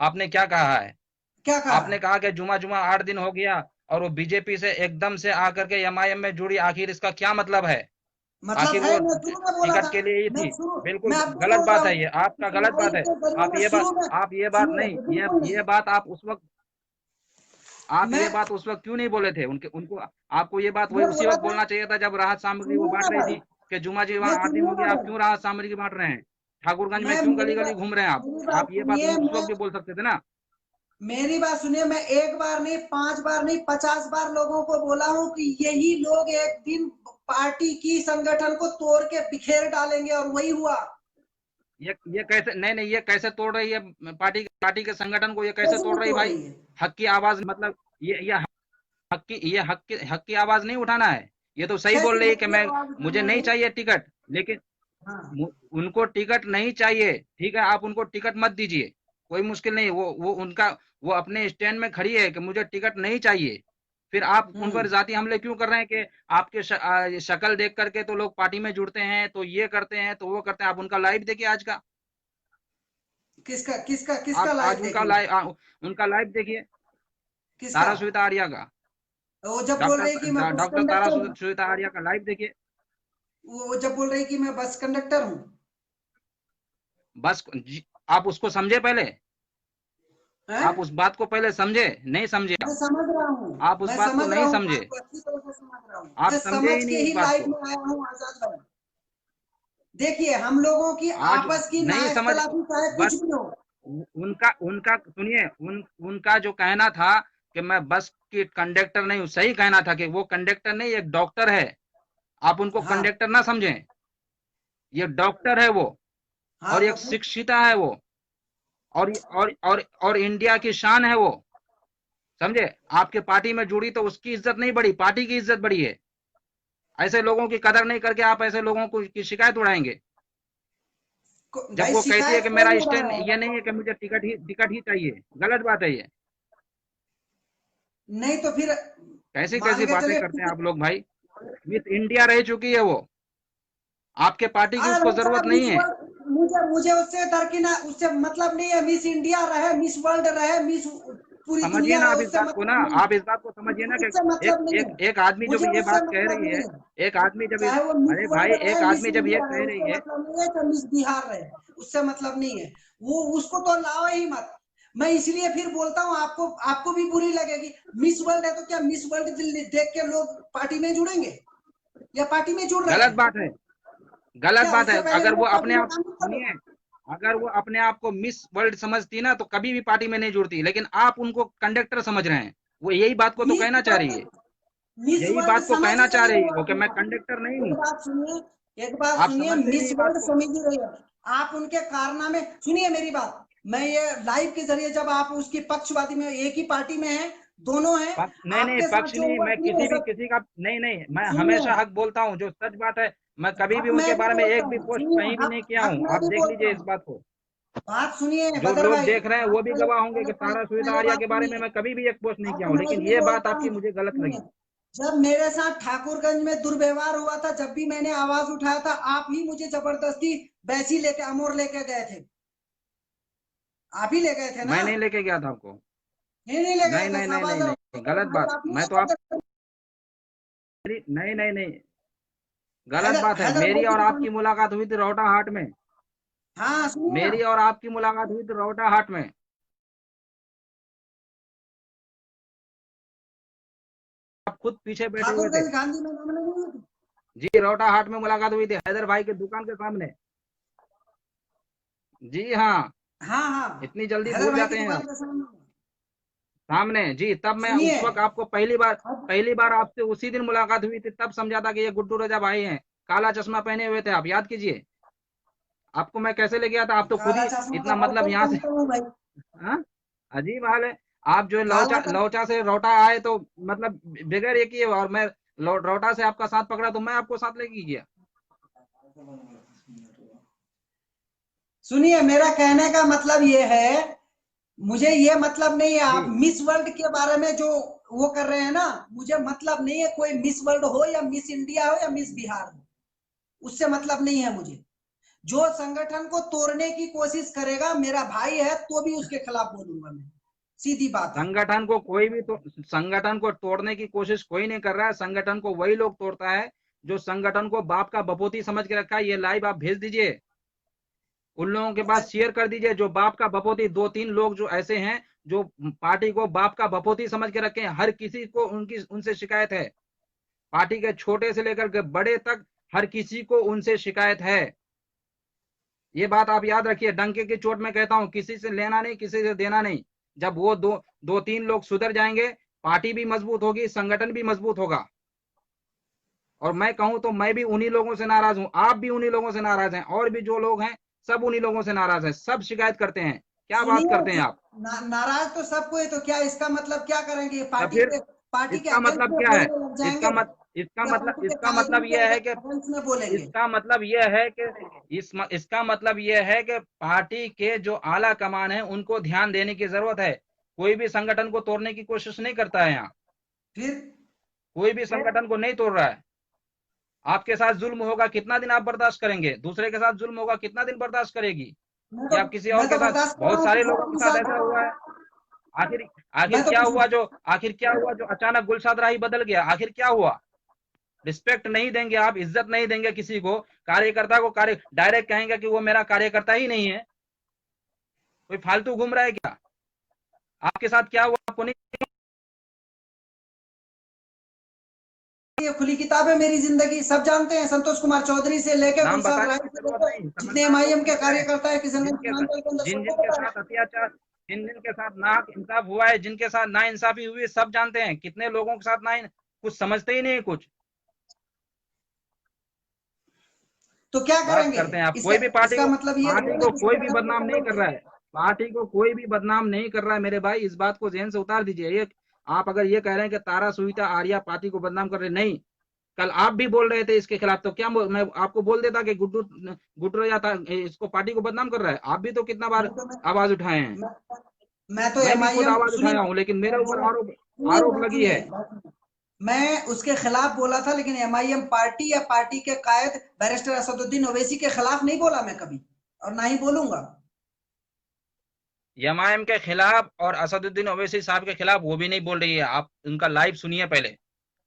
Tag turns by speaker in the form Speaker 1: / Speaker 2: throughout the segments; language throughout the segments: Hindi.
Speaker 1: आपने क्या कहा है?
Speaker 2: क्या कहा?
Speaker 1: आपने कहा कि जुमा जुमा 8 दिन हो गया और वो बीजेपी से एकदम से आकर के एमआईएम में जुड़ी, आखिर इसका क्या मतलब है?
Speaker 2: मतलब
Speaker 1: आखिर
Speaker 2: है,
Speaker 1: वो
Speaker 2: मैं शुरू में बोला
Speaker 1: टिकट
Speaker 2: था।
Speaker 1: के लिए ही
Speaker 2: मैं
Speaker 1: थी?
Speaker 2: शुरू
Speaker 1: बिल्कुल
Speaker 2: मैं आपको
Speaker 1: गलत
Speaker 2: बोल रहा
Speaker 1: बात है,
Speaker 2: हूँ,
Speaker 1: ये आपका
Speaker 2: इस
Speaker 1: गलत बात
Speaker 2: लाइव
Speaker 1: है।
Speaker 2: के जरिए
Speaker 1: आप
Speaker 2: मैं
Speaker 1: ये बात
Speaker 2: शुरू में,
Speaker 1: आप ये बात
Speaker 2: सुनिए,
Speaker 1: नहीं,
Speaker 2: बिल्कुल
Speaker 1: ये
Speaker 2: नहीं।
Speaker 1: बात आप उस वक्त, आप
Speaker 2: मैं
Speaker 1: ये बात उस वक्त क्यों नहीं बोले थे? उनके उनको आपको ये बात वही
Speaker 2: मैं
Speaker 1: उसी
Speaker 2: बोला
Speaker 1: वक्त
Speaker 2: था,
Speaker 1: बोलना चाहिए था जब राहत सामग्री वो
Speaker 2: सुनिए
Speaker 1: बांट
Speaker 2: ना
Speaker 1: रही
Speaker 2: भाई,
Speaker 1: थी कि जुमा जी
Speaker 2: ये
Speaker 1: वहां 8 दिन
Speaker 2: सुनिए
Speaker 1: हो
Speaker 2: ना
Speaker 1: गया, आप
Speaker 2: भाई।
Speaker 1: क्यों राहत सामग्री बांट रहे हैं? ठाकुरगंज में
Speaker 2: मैं
Speaker 1: क्यों गली
Speaker 2: मेरी
Speaker 1: गली
Speaker 2: बात
Speaker 1: घूम रहे हैं आप?
Speaker 2: मेरी बात
Speaker 1: आप ये बात
Speaker 2: सुनिए,
Speaker 1: उस
Speaker 2: मैं
Speaker 1: वक्त भी बोल सकते थे ना।
Speaker 2: मेरी बात सुनिए, मैं एक बार नहीं, 5 बार नहीं, 50 बार लोगों को बोला हूँ कि यही लोग एक दिन पार्टी की संगठन को तोड़ के बिखेर डालेंगे, और वही हुआ।
Speaker 1: ये कैसे, नहीं नहीं, ये कैसे तोड़ रही है पार्टी के संगठन को? ये कैसे
Speaker 2: कैसे
Speaker 1: तोड़
Speaker 2: नहीं
Speaker 1: रही
Speaker 2: तोड़
Speaker 1: भाई?
Speaker 2: रही है?
Speaker 1: हक की आवाज, मतलब ये हक की आवाज नहीं उठाना है। ये तो सही बोल
Speaker 2: कैसे
Speaker 1: रही है
Speaker 2: हक
Speaker 1: कि
Speaker 2: की
Speaker 1: मैं,
Speaker 2: आवाज
Speaker 1: मुझे
Speaker 2: उठाना है
Speaker 1: नहीं
Speaker 2: भाई?
Speaker 1: चाहिए टिकट, लेकिन
Speaker 2: हाँ।
Speaker 1: उनको टिकट नहीं चाहिए, ठीक है, आप उनको टिकट मत दीजिए, कोई मुश्किल नहीं। वो उनका, वो अपने स्टैंड में खड़ी है कि मुझे टिकट नहीं चाहिए। फिर आप उन पर
Speaker 2: हम्म।
Speaker 1: जाति हमले क्यों कर रहे हैं कि आपके शक्ल देख करके तो लोग पार्टी में जुड़ते हैं, तो ये करते हैं, तो वो करते हैं? आप उनका लाइव देखिए आज का।
Speaker 2: किसका किसका किसका
Speaker 1: आप आज
Speaker 2: लाइव देखूं?
Speaker 1: उनका लाइव देखिए,
Speaker 2: किसका?
Speaker 1: तारा सुनीता आर्या का।
Speaker 2: वो जब बोल रही कि मैं
Speaker 1: डॉक्टर
Speaker 2: बस
Speaker 1: डॉक्टर तारा
Speaker 2: कंडक्टर हूँ।
Speaker 1: सुनीता आर्या का लाइव देखिए।
Speaker 2: वो जब बोल रही कि मैं बस कंडक्टर हूँ।
Speaker 1: बस आप उसको समझे पहले,
Speaker 2: हैं?
Speaker 1: आप उस बात को पहले समझे, नहीं समझे
Speaker 2: मैं
Speaker 1: आप?
Speaker 2: समझ रहा हूँ।
Speaker 1: आप उस
Speaker 2: मैं
Speaker 1: बात को
Speaker 2: समझ रहा
Speaker 1: नहीं
Speaker 2: हूँ
Speaker 1: समझे,
Speaker 2: बात को, अच्छी तरह से समझ रहा हूँ।
Speaker 1: आप
Speaker 2: मैं
Speaker 1: समझे
Speaker 2: समझ
Speaker 1: ही
Speaker 2: के
Speaker 1: नहीं उस
Speaker 2: ही
Speaker 1: बात
Speaker 2: लाइव
Speaker 1: को।
Speaker 2: में आया हूँ आजाद भाई। देखिए, हम लोगों की
Speaker 1: आज
Speaker 2: आपस की ना
Speaker 1: नहीं समझ,
Speaker 2: इख्तलाफी चाहे कुछ
Speaker 1: बस
Speaker 2: भी हो।
Speaker 1: उनका उनका सुनिए, उनका जो कहना था कि मैं बस की कंडक्टर नहीं हूँ, सही कहना था कि वो कंडक्टर नहीं, एक डॉक्टर है। आप उनको
Speaker 2: हाँ।
Speaker 1: कंडक्टर ना समझें, ये डॉक्टर है वो,
Speaker 2: हाँ
Speaker 1: और
Speaker 2: तो
Speaker 1: एक
Speaker 2: फिर
Speaker 1: शिक्षिता है वो, और इंडिया की शान है वो, समझे? आपके पार्टी में जुड़ी तो उसकी इज्जत नहीं बढ़ी, पार्टी की इज्जत बढ़ी है। ऐसे लोगों की कदर नहीं करके आप ऐसे लोगों को की शिकायत उड़ाएंगे। जब
Speaker 2: भाई
Speaker 1: वो कहती है
Speaker 2: शिकायत
Speaker 1: कि
Speaker 2: कोई
Speaker 1: मेरा
Speaker 2: नहीं उड़ा
Speaker 1: स्टैंड
Speaker 2: रहा
Speaker 1: ये
Speaker 2: है।
Speaker 1: नहीं है कि मुझे टिकट ही चाहिए, गलत बात है ये।
Speaker 2: नहीं तो फिर
Speaker 1: कैसी
Speaker 2: मान
Speaker 1: कैसी
Speaker 2: के
Speaker 1: बातें
Speaker 2: चलिए
Speaker 1: करते हैं
Speaker 2: टिकट।
Speaker 1: आप लोग भाई? मिस इंडिया रह चुकी है वो, आपके पार्टी की
Speaker 2: अरे
Speaker 1: उसको
Speaker 2: भाई
Speaker 1: जरूरत
Speaker 2: साहब,
Speaker 1: नहीं
Speaker 2: मिस
Speaker 1: है।
Speaker 2: वर्ल्ड, मुझे मुझे उससे दरकिना, उससे मतलब नहीं है। मिस इंडिया रहे, मिस वर्ल्ड रहे, मिस पूरी
Speaker 1: समझिए
Speaker 2: दुनिया
Speaker 1: ना
Speaker 2: रहे,
Speaker 1: आप इस
Speaker 2: उससे
Speaker 1: बात को, ना
Speaker 2: मतलब नहीं है।
Speaker 1: आप इस बात को समझिए
Speaker 2: मुझे
Speaker 1: ना कि
Speaker 2: उससे
Speaker 1: एक
Speaker 2: मतलब नहीं
Speaker 1: एक
Speaker 2: है।
Speaker 1: एक आदमी जब
Speaker 2: मुझे
Speaker 1: ये
Speaker 2: उससे
Speaker 1: बात कह
Speaker 2: मतलब
Speaker 1: रही है,
Speaker 2: नहीं है।
Speaker 1: एक आदमी जब
Speaker 2: चाहे वो मिस
Speaker 1: अरे भाई,
Speaker 2: वर्ल्ड रहे,
Speaker 1: एक
Speaker 2: मिस
Speaker 1: आदमी जब ये
Speaker 2: इंडिया रहे,
Speaker 1: कह रही
Speaker 2: उससे
Speaker 1: है,
Speaker 2: मतलब नहीं है। चाहे मिस बिहार रहे, उससे मतलब नहीं है। वो उसको तो लाओ ही मत। मैं इसलिए फिर बोलता हूँ, आपको आपको भी बुरी लगेगी। मिस वर्ल्ड है तो क्या मिस वर्ल्ड देख के लोग पार्टी में जुड़ेंगे, या पार्टी में जुड़ रहे
Speaker 1: गलत
Speaker 2: हैं?
Speaker 1: बात है, गलत
Speaker 2: क्या
Speaker 1: बात है।
Speaker 2: उससे पहले
Speaker 1: अगर वो
Speaker 2: लोग पार्टी
Speaker 1: अपने
Speaker 2: में
Speaker 1: आप,
Speaker 2: काम नहीं कर रहे?
Speaker 1: सुनिए, अगर वो अपने आप को मिस वर्ल्ड समझती ना तो कभी भी पार्टी में नहीं जुड़ती, लेकिन आप उनको कंडक्टर समझ रहे हैं। वो यही बात को तो
Speaker 2: मिस
Speaker 1: कहना चाह रही है,
Speaker 2: वर्ल्ड, मिस
Speaker 1: यही
Speaker 2: वर्ल्ड
Speaker 1: बात को
Speaker 2: समझ
Speaker 1: कहना
Speaker 2: ही
Speaker 1: चाह
Speaker 2: रही है
Speaker 1: रही है
Speaker 2: वो
Speaker 1: वो कि
Speaker 2: अपने
Speaker 1: मैं
Speaker 2: आप
Speaker 1: कंडक्टर नहीं
Speaker 2: को।
Speaker 1: हूँ।
Speaker 2: एक बात
Speaker 1: आप
Speaker 2: सुनिए,
Speaker 1: समझते ही
Speaker 2: मिस
Speaker 1: नहीं बात
Speaker 2: वर्ल्ड
Speaker 1: को।
Speaker 2: समझ ही रही है। आप उनके कारनामे सुनिए, मेरी बात। मैं ये लाइव के जरिए, जब आप उसकी पक्षवादी में, एक ही पार्टी में है, दोनों हैं।
Speaker 1: पक्ष नहीं नहीं,
Speaker 2: आपके साथ
Speaker 1: पक्ष
Speaker 2: जो
Speaker 1: नहीं,
Speaker 2: हुआ,
Speaker 1: मैं
Speaker 2: सुनिए
Speaker 1: किसी भी
Speaker 2: सब।
Speaker 1: किसी का नहीं नहीं, मैं
Speaker 2: सुनिए,
Speaker 1: हमेशा हक बोलता हूँ, जो सच बात है। मैं कभी भी
Speaker 2: हक मैं
Speaker 1: उनके
Speaker 2: भी
Speaker 1: बारे में
Speaker 2: बोलता
Speaker 1: एक भी
Speaker 2: हूँ।
Speaker 1: पोस्ट
Speaker 2: सुनिए,
Speaker 1: कहीं भी
Speaker 2: हक
Speaker 1: नहीं किया
Speaker 2: हक
Speaker 1: हूँ,
Speaker 2: मैं
Speaker 1: आप
Speaker 2: भी
Speaker 1: देख
Speaker 2: बोलता
Speaker 1: लीजिए इस
Speaker 2: हूँ।
Speaker 1: बात को।
Speaker 2: बात सुनिए
Speaker 1: जो
Speaker 2: बदर
Speaker 1: लोग
Speaker 2: भाई।
Speaker 1: देख रहे हैं
Speaker 2: आप
Speaker 1: वो भी
Speaker 2: पहले
Speaker 1: गवाह होंगे
Speaker 2: पहले
Speaker 1: कि
Speaker 2: पहले
Speaker 1: तारा सुनीता
Speaker 2: पहले
Speaker 1: आर्या
Speaker 2: बात
Speaker 1: के बारे में
Speaker 2: सुनिए।
Speaker 1: मैं कभी भी एक पोस्ट नहीं किया
Speaker 2: हक
Speaker 1: हूँ,
Speaker 2: मैं
Speaker 1: लेकिन
Speaker 2: भी
Speaker 1: ये बात
Speaker 2: बोलता
Speaker 1: आपकी
Speaker 2: हूँ।
Speaker 1: मुझे गलत
Speaker 2: सुनिए,
Speaker 1: लगी।
Speaker 2: जब मेरे साथ ठाकुरगंज में दुर्व्यवहार हुआ था, जब भी मैंने आवाज उठाया था, आप ही मुझे जबरदस्ती वैसी लेके, अमोर लेके गए थे। आप ही ले गए थे ना?
Speaker 1: मैं नहीं लेके गया था आपको।
Speaker 2: नहीं ले गए
Speaker 1: नहीं
Speaker 2: थे,
Speaker 1: नहीं नहीं नहीं
Speaker 2: शाहबाज
Speaker 1: नहीं, गलत
Speaker 2: भाई,
Speaker 1: बात।
Speaker 2: आप ही
Speaker 1: मैं
Speaker 2: ले
Speaker 1: तो
Speaker 2: गए
Speaker 1: आप,
Speaker 2: थे।
Speaker 1: नहीं नहीं नहीं, गलत
Speaker 2: हैदर
Speaker 1: बात है।
Speaker 2: हैदर भाई
Speaker 1: मेरी
Speaker 2: की
Speaker 1: और
Speaker 2: दुकान।
Speaker 1: आपकी मुलाकात हुई थी रोहटा हाट में।
Speaker 2: हाँ सुनिए ना।
Speaker 1: मेरी और आपकी मुलाकात हुई थी रोहटा हाट में। आप खुद पीछे बैठे हुए थे।
Speaker 2: ठाकुरगंज गांधी मैदान में नहीं हुई थी?
Speaker 1: जी, रोहटा हाट में मुलाकात हुई थी, हैदर भाई की दुकान के सामने। जी हाँ।
Speaker 2: हाँ हाँ,
Speaker 1: इतनी जल्दी
Speaker 2: हैदर
Speaker 1: भूल
Speaker 2: भाई की
Speaker 1: जाते हैं
Speaker 2: दुकान
Speaker 1: आप?
Speaker 2: के सामने।
Speaker 1: सामने जी, तब मैं
Speaker 2: सुनिए,
Speaker 1: उस वक्त आपको
Speaker 2: अब
Speaker 1: पहली बार आपसे उसी दिन मुलाकात हुई थी, तब समझा था कि ये गुड्डू रजा भाई हैं। काला चश्मा पहने हुए थे आप, याद कीजिए। आपको मैं कैसे ले गया था? आप तो खुद
Speaker 2: काला
Speaker 1: ही
Speaker 2: चश्मा
Speaker 1: इतना
Speaker 2: तो हर
Speaker 1: मतलब
Speaker 2: कोई
Speaker 1: यहाँ से,
Speaker 2: पहनता हूँ भाई।
Speaker 1: हाँ, अजीब हाल है। आप जो
Speaker 2: काला
Speaker 1: लौचा
Speaker 2: चश्मा।
Speaker 1: लौचा से रोटा आए तो मतलब बगैर एक ही, और मैं रोटा से आपका साथ पकड़ा तो मैं आपको साथ लेके गया।
Speaker 2: सुनिए, मेरा कहने का मतलब ये है, मुझे ये मतलब नहीं है आप
Speaker 1: जी,
Speaker 2: मिस वर्ल्ड के बारे में जो वो कर रहे हैं ना। मुझे मतलब नहीं है कोई मिस वर्ल्ड हो, या मिस इंडिया हो, या मिस बिहार हो। उससे मतलब नहीं है मुझे। जो संगठन को तोड़ने की कोशिश करेगा, मेरा भाई है तो भी उसके खिलाफ बोलूंगा मैं, सीधी बात है।
Speaker 1: संगठन को कोई भी तो संगठन को तोड़ने की कोशिश कोई नहीं कर रहा है। संगठन को वही लोग तोड़ता है जो संगठन को बाप का बपोती समझ के रखा है। ये लाइव आप भेज दीजिए, उन लोगों के पास शेयर कर दीजिए जो बाप का बपोती, 2-3 लोग जो ऐसे हैं जो पार्टी को बाप का बपोती समझ के रखे हैं। हर किसी को उनसे शिकायत है, पार्टी के छोटे से लेकर के बड़े तक हर किसी को उनसे शिकायत है। ये बात आप याद रखिए, डंके की चोट में कहता हूं, किसी से लेना नहीं, किसी से देना नहीं। जब वो 2-3 लोग सुधर जाएंगे, पार्टी भी मजबूत होगी, संगठन भी मजबूत होगा। और मैं कहूं तो मैं भी उन्हीं लोगों से नाराज हूं, आप भी उन्हीं लोगों से नाराज हैं, और भी जो लोग हैं सब उन्हीं लोगों से नाराज हैं। सब शिकायत करते हैं। क्या बात करते हैं आप?
Speaker 2: नाराज तो सबको है, तो क्या इसका मतलब क्या करेंगे?
Speaker 1: तब फिर
Speaker 2: पार्टी के
Speaker 1: इसका
Speaker 2: अगेंस्ट
Speaker 1: मतलब
Speaker 2: में
Speaker 1: क्या है?
Speaker 2: बोलने लग जाएंगे, या पार्टी के
Speaker 1: इसका मतलब
Speaker 2: कायदों के
Speaker 1: यह है कि
Speaker 2: अगेंस्ट में बोलेंगे?
Speaker 1: इसका मतलब यह है कि इसका मतलब यह है कि पार्टी के जो आला कमान है उनको ध्यान देने की जरूरत है। कोई भी संगठन को तोड़ने की कोशिश नहीं करता है। यहाँ
Speaker 2: फिर
Speaker 1: कोई भी संगठन को नहीं तोड़ रहा है। आपके साथ जुल्म होगा, कितना दिन आप बर्दाश्त करेंगे? दूसरे के साथ जुल्म होगा, कितना दिन बर्दाश्त करेगी?
Speaker 2: मैं
Speaker 1: या
Speaker 2: तो
Speaker 1: आप किसी और
Speaker 2: मैं
Speaker 1: के
Speaker 2: तो
Speaker 1: साथ?
Speaker 2: बर्दाश्त कर रहा
Speaker 1: बहुत
Speaker 2: हूँ
Speaker 1: सारे
Speaker 2: पिछले
Speaker 1: लोगों के
Speaker 2: 3
Speaker 1: साथ
Speaker 2: साल
Speaker 1: ऐसा हुआ है। आखिर
Speaker 2: मैं तो
Speaker 1: आखिर क्या हुआ जो अचानक गुलशाद राही बदल गया? आखिर क्या हुआ? रिस्पेक्ट नहीं देंगे आप, इज्जत नहीं देंगे किसी को, कार्यकर्ता को डायरेक्ट कहेंगे कि वो मेरा कार्यकर्ता ही नहीं है। कोई फालतू घूम रहा है क्या? आपके साथ क्या हुआ आपको नहीं?
Speaker 2: ये खुली किताब है, मेरी जिंदगी सब जानते हैं। संतोष कुमार चौधरी से लेकर
Speaker 1: नाम
Speaker 2: गुलशाद
Speaker 1: बताने
Speaker 2: राय
Speaker 1: की
Speaker 2: से
Speaker 1: जरूरत
Speaker 2: लेकर
Speaker 1: नहीं,
Speaker 2: जितने
Speaker 1: समझदार लोग
Speaker 2: एमआईएम के
Speaker 1: समझ रहे हैं।
Speaker 2: कार्यकर्ता है, किसान
Speaker 1: जिनके साथ
Speaker 2: सीमांचल के अंदर
Speaker 1: जिन
Speaker 2: सबको
Speaker 1: जिनके
Speaker 2: पता है।
Speaker 1: साथ अत्याचार, जिन जिनके साथ नाहक इंसाफ हुआ है, जिनके साथ ना इंसाफी हुई है, सब जानते हैं। कितने लोगों के साथ ना, कुछ समझते ही नहीं कुछ।
Speaker 2: तो क्या
Speaker 1: बात
Speaker 2: करेंगे?
Speaker 1: करते हैं आप।
Speaker 2: इसका
Speaker 1: कोई भी
Speaker 2: इसका मतलब ये
Speaker 1: पार्टी
Speaker 2: हुआ ना
Speaker 1: को
Speaker 2: कि
Speaker 1: कोई भी
Speaker 2: संगठन को
Speaker 1: बदनाम नहीं कर
Speaker 2: तोड़ोगे।
Speaker 1: रहा है। पार्टी को कोई भी बदनाम नहीं कर रहा है मेरे भाई, इस बात को जहन से उतार दीजिए। ये आप अगर ये कह रहे हैं कि तारा सुनीता आर्या पार्टी को बदनाम कर रहे, नहीं, कल आप भी बोल रहे थे इसके खिलाफ, तो क्या मैं आपको बोल देता कि गुड्डू गुड्डू या इसको पार्टी को बदनाम कर रहा है? आप भी तो कितना बार
Speaker 2: मैं तो
Speaker 1: आवाज उठाए हैं।
Speaker 2: मैं, मैं तो
Speaker 1: मैं भी खुद
Speaker 2: एमआईएम
Speaker 1: आवाज
Speaker 2: सुनिए,
Speaker 1: उठाया हूं, लेकिन मेरे
Speaker 2: मैं
Speaker 1: ऊपर
Speaker 2: बोला
Speaker 1: आरोप
Speaker 2: सुनिए,
Speaker 1: आरोप
Speaker 2: बात
Speaker 1: लगी है।
Speaker 2: सुनिए। मैं उसके खिलाफ बोला था, लेकिन एमआईएम पार्टी या पार्टी के कायद बैरिस्टर असदुद्दीन ओवैसी के खिलाफ नहीं बोला मैं कभी, और ना ही बोलूंगा।
Speaker 1: एमआईएम के खिलाफ और असदुद्दीन ओवैसी साहब के खिलाफ वो भी नहीं बोल रही है। आप उनका लाइव सुनिए पहले,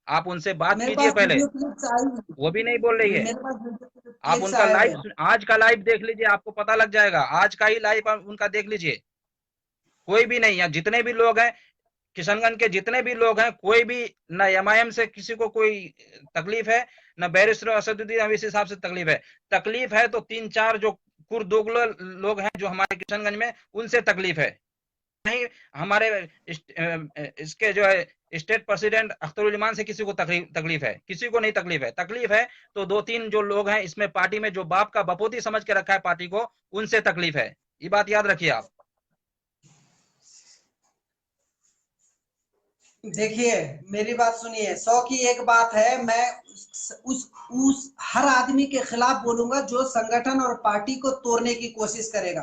Speaker 1: आप उनसे बात
Speaker 2: मेरे
Speaker 1: कीजिए
Speaker 2: पास
Speaker 1: पहले।
Speaker 2: वीडियो क्लिप्स आई हुई
Speaker 1: वो भी नहीं बोल रही
Speaker 2: है,
Speaker 1: है।
Speaker 2: मेरे पास वीडियो
Speaker 1: आप
Speaker 2: क्लिप्स
Speaker 1: उनका
Speaker 2: आए हुए
Speaker 1: लाइव
Speaker 2: हैं।
Speaker 1: आज का लाइव देख लीजिए, आपको पता लग जाएगा। आज का ही लाइव उनका देख लीजिए। कोई भी नहीं है, जितने भी लोग हैं किशनगंज के, जितने भी लोग हैं, कोई भी न एमआईएम से किसी को कोई तकलीफ है, न बैरिस्टर असदुद्दीन ओवैसी साहब से तकलीफ है। तकलीफ है तो 3-4 जो कुर्दोगलो लोग हैं जो हमारे किशनगंज में, उनसे तकलीफ है। नहीं, हमारे इसके जो है स्टेट प्रेसिडेंट अख्तरुज्जमान से किसी को तकलीफ है? किसी को नहीं तकलीफ है। तकलीफ है तो 2-3 जो लोग हैं इसमें पार्टी में, जो बाप का बपोती समझ के रखा है पार्टी को, उनसे तकलीफ है। ये बात याद रखिए आप।
Speaker 2: देखिए, मेरी बात सुनिए, 100 की एक बात है, मैं उस हर आदमी के खिलाफ बोलूंगा जो संगठन और पार्टी को तोड़ने की कोशिश करेगा।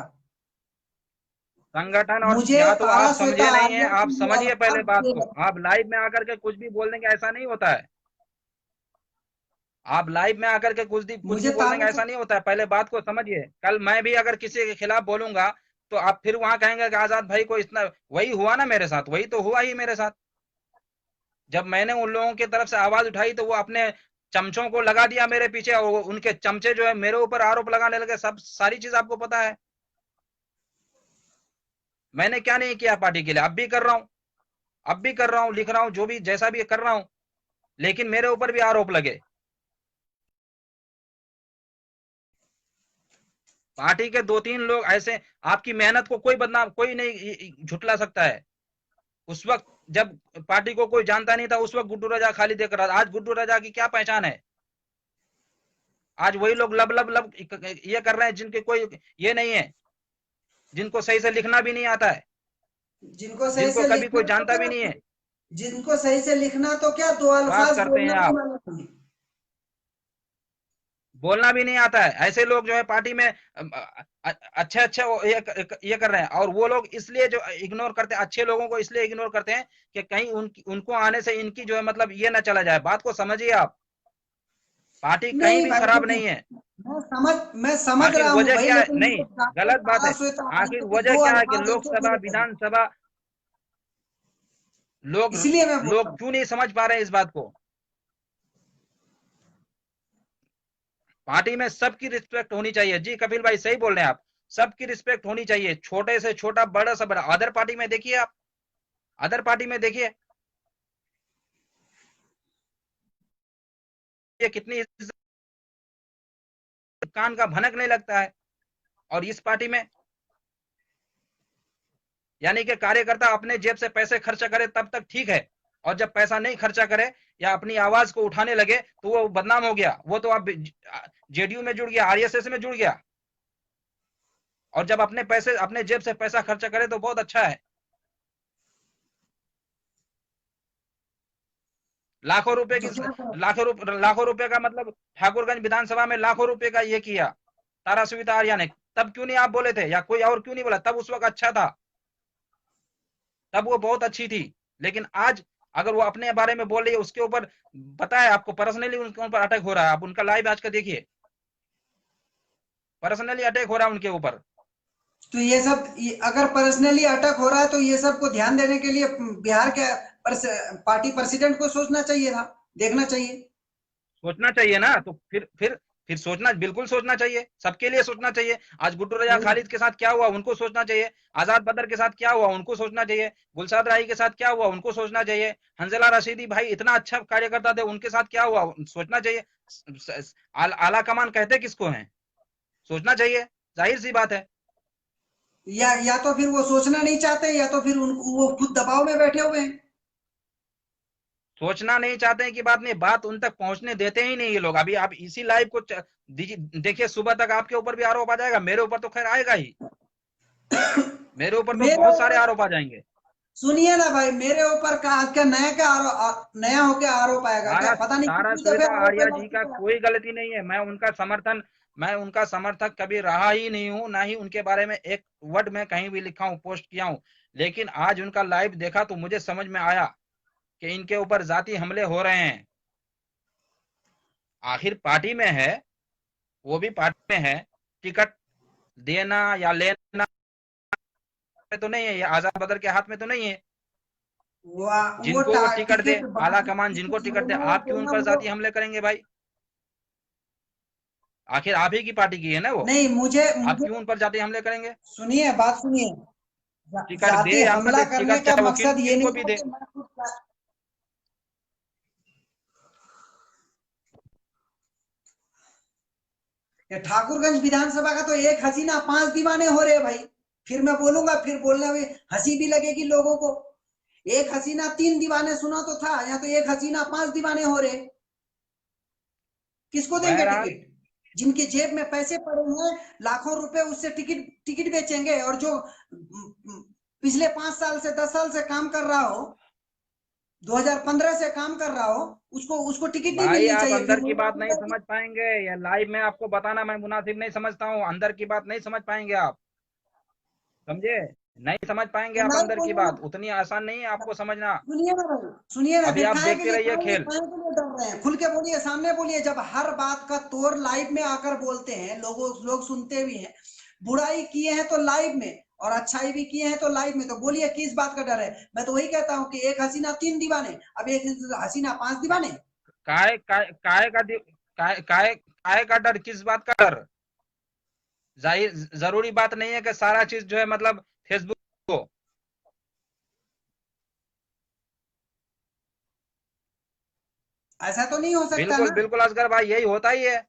Speaker 1: संगठन और,
Speaker 2: मुझे
Speaker 1: या तो
Speaker 2: तारा
Speaker 1: आप
Speaker 2: श्वेता
Speaker 1: समझे नहीं है,
Speaker 2: आर्या
Speaker 1: आप
Speaker 2: की ये
Speaker 1: समझिए पहले
Speaker 2: अल्फाज
Speaker 1: बात को।
Speaker 2: बेहद,
Speaker 1: आप लाइव में आकर के कुछ भी बोल देंगे, ऐसा नहीं होता है। आप लाइव में आकर के कुछ भी
Speaker 2: मुझे
Speaker 1: बोल देंगे,
Speaker 2: तारा
Speaker 1: ऐसा नहीं होता है। पहले बात को समझिए। कल मैं भी अगर किसी के खिलाफ बोलूंगा तो आप फिर वहां कहेंगे कि आजाद भाई को इतना, वही हुआ ना मेरे साथ, वही तो हुआ ही मेरे साथ। जब मैंने उन लोगों की तरफ से आवाज उठाई तो वो अपने चमचों को लगा दिया मेरे पीछे, और उनके चमचे जो है मेरे ऊपर आरोप लगाने लगे। सब सारी चीज आपको पता है। मैंने क्या नहीं किया पार्टी के लिए, अब भी कर रहा हूं, अब भी कर रहा हूं, लिख रहा हूं, जो भी जैसा भी कर रहा हूं, लेकिन मेरे ऊपर भी आरोप लगे। पार्टी के 2-3 लोग ऐसे, आपकी मेहनत को कोई बदनाम, कोई नहीं झुटला सकता है। उस वक्त जब पार्टी को कोई जानता नहीं था, उस वक्त गुड्डू रजा खाली देकर रहा। आज गुड्डू रजा की क्या पहचान है? आज वही लोग लब लब लब ये कर रहे हैं जिनके कोई ये नहीं है, जिनको सही से लिखना भी नहीं आता है,
Speaker 2: जिनको सही
Speaker 1: जिनको
Speaker 2: से
Speaker 1: कभी
Speaker 2: लिखना
Speaker 1: कोई
Speaker 2: तो
Speaker 1: जानता भी
Speaker 2: क्या,
Speaker 1: नहीं है।
Speaker 2: जिनको सही से लिखना तो क्या, दो
Speaker 1: बात
Speaker 2: अल्फाज
Speaker 1: करते हैं
Speaker 2: बोलना भी
Speaker 1: आप,
Speaker 2: मालूम नहीं।
Speaker 1: बोलना भी नहीं आता है। ऐसे लोग जो है पार्टी में अच्छे अच्छे ये कर रहे हैं, और वो लोग इसलिए जो इग्नोर करते हैं, अच्छे लोगों को इसलिए इग्नोर करते हैं कि कहीं उनको आने से इनकी जो है मतलब ये ना चला जाए। बात को समझिए आप। पार्टी कहीं
Speaker 2: नहीं
Speaker 1: भी
Speaker 2: भाई
Speaker 1: खराब
Speaker 2: देखिए,
Speaker 1: नहीं है।
Speaker 2: मैं समझ
Speaker 1: आखिर
Speaker 2: रहा हूँ
Speaker 1: वजह
Speaker 2: भाई,
Speaker 1: क्या है?
Speaker 2: लेकिन
Speaker 1: नहीं, गलत बात है। आखिर वजह
Speaker 2: दो
Speaker 1: क्या है कि
Speaker 2: अल्फाज एक तो
Speaker 1: लोकसभा
Speaker 2: बोले थे,
Speaker 1: विधानसभा लोग
Speaker 2: इसलिए मैं बोल रहा
Speaker 1: लोग
Speaker 2: हूँ।
Speaker 1: क्यों नहीं समझ पा रहे हैं इस बात को? पार्टी में सबकी रिस्पेक्ट होनी चाहिए। जी कपिल भाई सही बोल रहे हैं आप, सबकी रिस्पेक्ट होनी चाहिए, छोटे से छोटा, बड़ा से बड़ा। अदर पार्टी में देखिए आप, अदर पार्टी में देखिए ये कितनी कान का भनक नहीं लगता है। और इस पार्टी में यानी कि कार्यकर्ता अपने जेब से पैसे खर्चा करे तब तक ठीक है, और जब पैसा नहीं खर्चा करे या अपनी आवाज को उठाने लगे तो वो बदनाम हो गया। वो तो आप जेडीयू में जुड़ गया, आरएसएस में जुड़ गया। और जब अपने पैसे, अपने जेब से पैसा खर्चा करे तो बहुत अच्छा है। लाखों रुपए की,
Speaker 2: तो क्या करें?
Speaker 1: लाखों रुपए का मतलब ठाकुरगंज विधानसभा में लाखों रुपए का ये किया तारा सुविधा आर्या ने। तब क्यों नहीं आप बोले थे, या कोई और क्यों नहीं बोला? तब उस वक्त अच्छा था, तब वो बहुत अच्छी थी। लेकिन आज अगर वो अपने बारे में बोल रही है, उसके ऊपर पता है आपको पर्सनली उनके ऊपर अटैक हो रहा है। आप उनका लाइव आज का देखिए, पर्सनली अटैक हो रहा है उनके ऊपर।
Speaker 2: तो ये सब अगर पर्सनली अटैक हो रहा है तो ये सब को ध्यान देने के लिए बिहार के पार्टी प्रेसिडेंट को सोचना चाहिए था, देखना चाहिए।
Speaker 1: सोचना चाहिए ना, तो फिर सोचना, बिल्कुल सोचना चाहिए, सबके लिए सोचना चाहिए। आज गुड्डू रजा खालिद के साथ क्या हुआ उनको सोचना चाहिए, आजाद बदर के साथ क्या हुआ उनको सोचना चाहिए, गुलशाद राही के साथ क्या हुआ उनको सोचना चाहिए, हंजला रशीदी भाई इतना अच्छा कार्यकर्ता थे उनके साथ क्या हुआ सोचना चाहिए। आला कमान कहते किसको है? सोचना चाहिए, जाहिर सी बात है।
Speaker 2: या तो फिर वो सोचना नहीं चाहते, या तो फिर उनको वो खुद दबाव में बैठे हुए हैं।
Speaker 1: सोचना नहीं चाहते हैं कि बात नहीं, बात उन तक पहुंचने देते ही नहीं ये लोग। अभी आप इसी लाइव को देखिए, सुबह तक आपके ऊपर भी आरोप आ जाएगा, मेरे ऊपर तो खैर आएगा ही, मेरे ऊपर तो
Speaker 2: मेरे
Speaker 1: बहुत सारे
Speaker 2: ऊपर
Speaker 1: आरोप आ जाएंगे।
Speaker 2: सुनिए ना भाई, मेरे ऊपर क्या नया क्या नया होके आरोप आएगा क्या?
Speaker 1: तारा
Speaker 2: पता नहीं
Speaker 1: तारा
Speaker 2: कितनी दफे
Speaker 1: श्वेता
Speaker 2: आरोप
Speaker 1: आर्या जी
Speaker 2: लग
Speaker 1: का
Speaker 2: चुका है।
Speaker 1: कोई गलती नहीं है। मैं उनका समर्थक कभी रहा ही नहीं हूं, ना ही उनके बारे में एक वर्ड में कहीं भी लिखा हूं, पोस्ट किया हूं। लेकिन आज उनका लाइव देखा तो मुझे समझ में आया कि इनके ऊपर जाति हमले हो रहे हैं। आखिर पार्टी में है, वो भी पार्टी में है, टिकट देना या लेना तो नहीं है, ये आजाद बदर के हाथ में तो नहीं है।
Speaker 2: वो
Speaker 1: जिनको वो टिकट दे,
Speaker 2: टिकट
Speaker 1: आला
Speaker 2: बांटना,
Speaker 1: कमान जिनको
Speaker 2: टिकट
Speaker 1: टिकट दे,
Speaker 2: लेना या
Speaker 1: आप क्यों उन
Speaker 2: देना
Speaker 1: पर
Speaker 2: वो।
Speaker 1: जाति हमले करेंगे भाई? आखिर आप ही की पार्टी की है ना वो,
Speaker 2: नहीं, मुझे
Speaker 1: आप
Speaker 2: मुझे
Speaker 1: क्यों उन पर जाति हमले करेंगे?
Speaker 2: सुनिए, बात सुनिए।
Speaker 1: टिकट दे
Speaker 2: जाति
Speaker 1: या मत
Speaker 2: हमला
Speaker 1: दे,
Speaker 2: करने
Speaker 1: टिकट
Speaker 2: का
Speaker 1: चाहे वो
Speaker 2: मकसद ये
Speaker 1: किनको
Speaker 2: नहीं
Speaker 1: भी
Speaker 2: है
Speaker 1: दे।
Speaker 2: कि मैं खुद ये ठाकुरगंज विधानसभा का तो एक हसीना 5 दीवाने हो रहे हैं भाई। फिर मैं बोलूंगा, फिर बोलने में हंसी भी लगेगी लोगों को। एक हसीना 3 दीवाने सुना तो था, यहाँ तो एक हसीना 5 दीवाने हो रहे। किसको देंगे
Speaker 1: बहरहाल
Speaker 2: टिकट? जिनके जेब में पैसे पड़े हैं लाखों रुपए, उससे टिकट टिकट बेचेंगे। और जो पिछले 5 साल से 10 साल से काम कर रहा हो, 2015 से काम कर रहा हो, उसको उसको टिकट नहीं
Speaker 1: भाई
Speaker 2: मिलनी
Speaker 1: आप
Speaker 2: चाहिए। फिर
Speaker 1: अंदर की बात नहीं समझ पाएंगे, या लाइव में आपको बताना मैं मुनासिब नहीं समझता हूँ। अंदर की बात नहीं समझ पाएंगे आप, समझे? नहीं समझ पाएंगे
Speaker 2: तो
Speaker 1: आप
Speaker 2: मैं
Speaker 1: अंदर की
Speaker 2: बोलूँ ना,
Speaker 1: बात, उतनी आसान नहीं है आपको समझना।
Speaker 2: सुनिए ना भाई, सुनिए ना,
Speaker 1: अभी
Speaker 2: फिर
Speaker 1: आप
Speaker 2: काहे के
Speaker 1: देखते
Speaker 2: लिए
Speaker 1: रहिए
Speaker 2: काहे
Speaker 1: खेल।
Speaker 2: काहे के लिए डर रहे हैं? खुल के बोलिए, सामने बोलिए। जब हर बात का तोड़ लाइव में आकर बोलते हैं, लोग सुनते भी हैं। बुराई किए हैं तो लाइव में, और अच्छाई भी किए हैं तो लाइव में। तो बोलिए किस बात का डर है? मैं तो वही कहता हूँ कि एक हसीना 3 दीवाने, अब एक हसीना 5 दीवाने।
Speaker 1: काय काय काय का काय काय काय का डर, किस बात का डर? जाहिर जरूरी बात नहीं है कि सारा चीज जो है मतलब फेसबुक को।
Speaker 2: ऐसा तो नहीं हो सकता
Speaker 1: बिल्कुल
Speaker 2: ना।
Speaker 1: बिल्कुल असगर भाई, यही होता ही है।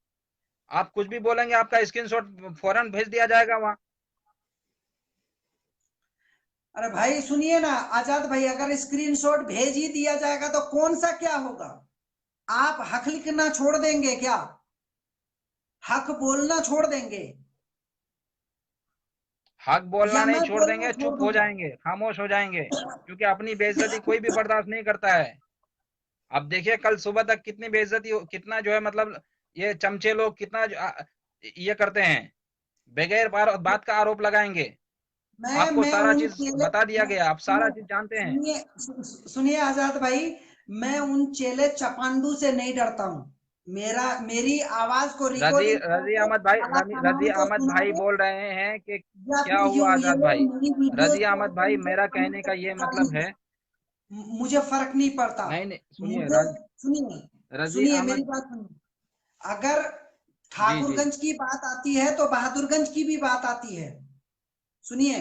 Speaker 1: आप कुछ भी बोलेंगे, आपका स्क्रीनशॉट फौरन भेज दिया जाएगा वहां।
Speaker 2: अरे भाई सुनिए ना आजाद भाई, अगर स्क्रीनशॉट भेज ही दिया जाएगा तो कौन सा क्या होगा? आप हक लिखना छोड़ देंगे क्या? हक बोलना छोड़ देंगे?
Speaker 1: हक बोलना
Speaker 2: या
Speaker 1: नहीं
Speaker 2: मैं
Speaker 1: छोड़
Speaker 2: बोलना
Speaker 1: देंगे,
Speaker 2: छोड़
Speaker 1: चुप हो
Speaker 2: दूंगा?
Speaker 1: जाएंगे, खामोश हो जाएंगे, क्योंकि अपनी बेइज्जती कोई भी बर्दाश्त नहीं करता है। अब देखिए कल सुबह तक कितनी बेइज्जती कितना जो है मतलब ये चमचे लोग कितना ये करते हैं, बगैर बात का आरोप लगाएंगे। आपको
Speaker 2: मैं
Speaker 1: सारा
Speaker 2: उन
Speaker 1: चीज
Speaker 2: चेले
Speaker 1: बता दिया गया, आप सारा
Speaker 2: सुनिए
Speaker 1: चीज जानते हैं।
Speaker 2: सुनिए सुनिए आजाद भाई, मैं उन चेले चपांडू से नहीं डरता हूँ। मेरी आवाज को
Speaker 1: रजी
Speaker 2: रिकॉर्डिंग
Speaker 1: रजी
Speaker 2: करके
Speaker 1: अहमद भाई
Speaker 2: साला
Speaker 1: रजी
Speaker 2: कानून को
Speaker 1: अहमद भाई
Speaker 2: सुनाओगे
Speaker 1: बोल रहे हैं कि
Speaker 2: या
Speaker 1: क्या
Speaker 2: फिर
Speaker 1: हुआ
Speaker 2: ये
Speaker 1: आजाद भाई।
Speaker 2: मेरी वीडियोस
Speaker 1: रजी
Speaker 2: को
Speaker 1: अहमद भाई
Speaker 2: ओपन
Speaker 1: मेरा
Speaker 2: करके
Speaker 1: कहने का ये मतलब है,
Speaker 2: मुझे फर्क नहीं पड़ता।
Speaker 1: नहीं नहीं सुनिए
Speaker 2: मुझे सुनिए
Speaker 1: रजी
Speaker 2: सुनिए मेरी
Speaker 1: अहमद,
Speaker 2: बात सुनिए। अगर
Speaker 1: जी जी
Speaker 2: ठाकुरगंज की बात आती है तो बहादुरगंज की भी बात आती है। सुनिए,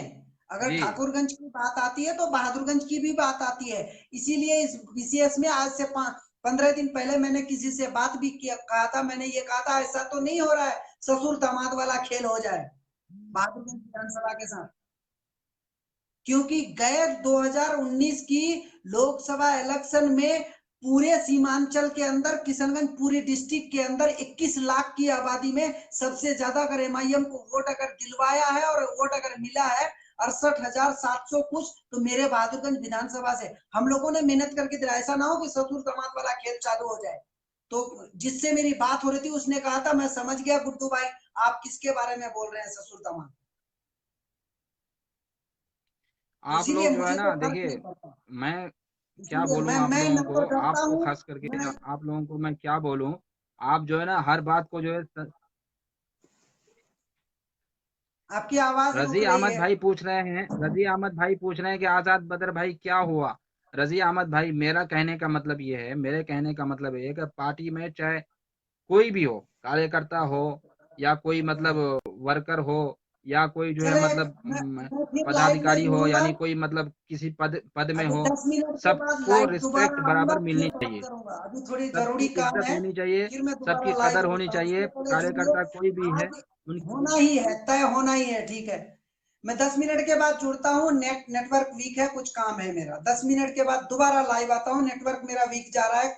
Speaker 2: अगर
Speaker 1: जी
Speaker 2: ठाकुरगंज की बात आती है तो बहादुरगंज की भी बात आती है। इसीलिए इस विशेष में आज से 15 दिन पहले मैंने किसी से बात भी किया, कहा था, मैंने ये कहा था ऐसा तो नहीं हो रहा है ससुर दामाद वाला खेल हो जाए बहादुरगंज विधानसभा के साथ, क्योंकि गए 2019 की लोकसभा इलेक्शन में पूरे सीमांचल के अंदर किशनगंज पूरी डिस्ट्रिक्ट के अंदर 21 लाख की आबादी में सबसे ज्यादा अगर एमआईएम को वोट अगर दिलवाया है और वोट अगर मिला है 68,700 कुछ, तो मेरे बहादुरगंज विधानसभा से हम लोगों ने मेहनत करके दिलाया। ऐसा ना हो कि ससुर दामाद वाला खेल चालू हो जाए। तो जिससे मेरी बात हो रही थी उसने कहा था मैं समझ गया गुड्डू भाई आप किसके बारे में बोल रहे हैं ससुर दामाद,
Speaker 1: आप
Speaker 2: इसीलिए
Speaker 1: लोग जो है
Speaker 2: मुझे
Speaker 1: ना
Speaker 2: तो फर्क नहीं
Speaker 1: देखिए,
Speaker 2: पड़ता।
Speaker 1: मैं क्या
Speaker 2: इसलिए
Speaker 1: बोलूं आप
Speaker 2: मैं
Speaker 1: लोगों
Speaker 2: ना तो
Speaker 1: को,
Speaker 2: डरता
Speaker 1: आपको
Speaker 2: हूँ।
Speaker 1: खास करके
Speaker 2: मैं
Speaker 1: आप लोगों को मैं क्या बोलूं। आप जो है ना हर बात को जो है
Speaker 2: आपकी आवाज रुक
Speaker 1: रजी
Speaker 2: रही
Speaker 1: अहमद
Speaker 2: है।
Speaker 1: भाई पूछ रहे हैं, रजी अहमद भाई पूछ रहे हैं कि आजाद बदर भाई क्या हुआ। रजी अहमद भाई मेरा कहने का मतलब ये है, मेरे कहने का मतलब ये है कि पार्टी में चाहे कोई भी हो, कार्यकर्ता हो या कोई मतलब वर्कर हो या कोई जो है
Speaker 2: चले
Speaker 1: मतलब
Speaker 2: मैं फिर लाइव में
Speaker 1: पदाधिकारी हो,
Speaker 2: जुड़ूंगा।
Speaker 1: यानी कोई मतलब किसी पद में
Speaker 2: अभी
Speaker 1: हो,
Speaker 2: 10 मिनट के बाद
Speaker 1: सबको
Speaker 2: लाइव
Speaker 1: रिस्पेक्ट
Speaker 2: दोबारा आऊंगा
Speaker 1: बराबर
Speaker 2: फिर
Speaker 1: मिलनी
Speaker 2: बात
Speaker 1: चाहिए।
Speaker 2: करूंगा। अभी थोड़ी
Speaker 1: सबकी
Speaker 2: जरूरी काम
Speaker 1: इज्जत
Speaker 2: है,
Speaker 1: होनी चाहिए,
Speaker 2: फिर मैं
Speaker 1: सबकी
Speaker 2: दोबारा लाइव
Speaker 1: कदर होनी
Speaker 2: जुड़ता हूँ।
Speaker 1: चाहिए,
Speaker 2: उससे पहले सुनिए,
Speaker 1: कार्यकर्ता कोई भी है
Speaker 2: आज
Speaker 1: उनकी।
Speaker 2: होना ही है, तय होना ही है, ठीक है। मैं 10 मिनट के बाद जुड़ता हूँ। नेटवर्क वीक है, कुछ काम है मेरा। 10 मिनट के बाद दोबारा लाइव आता हूँ। नेटवर्क मेरा वीक जा रहा है।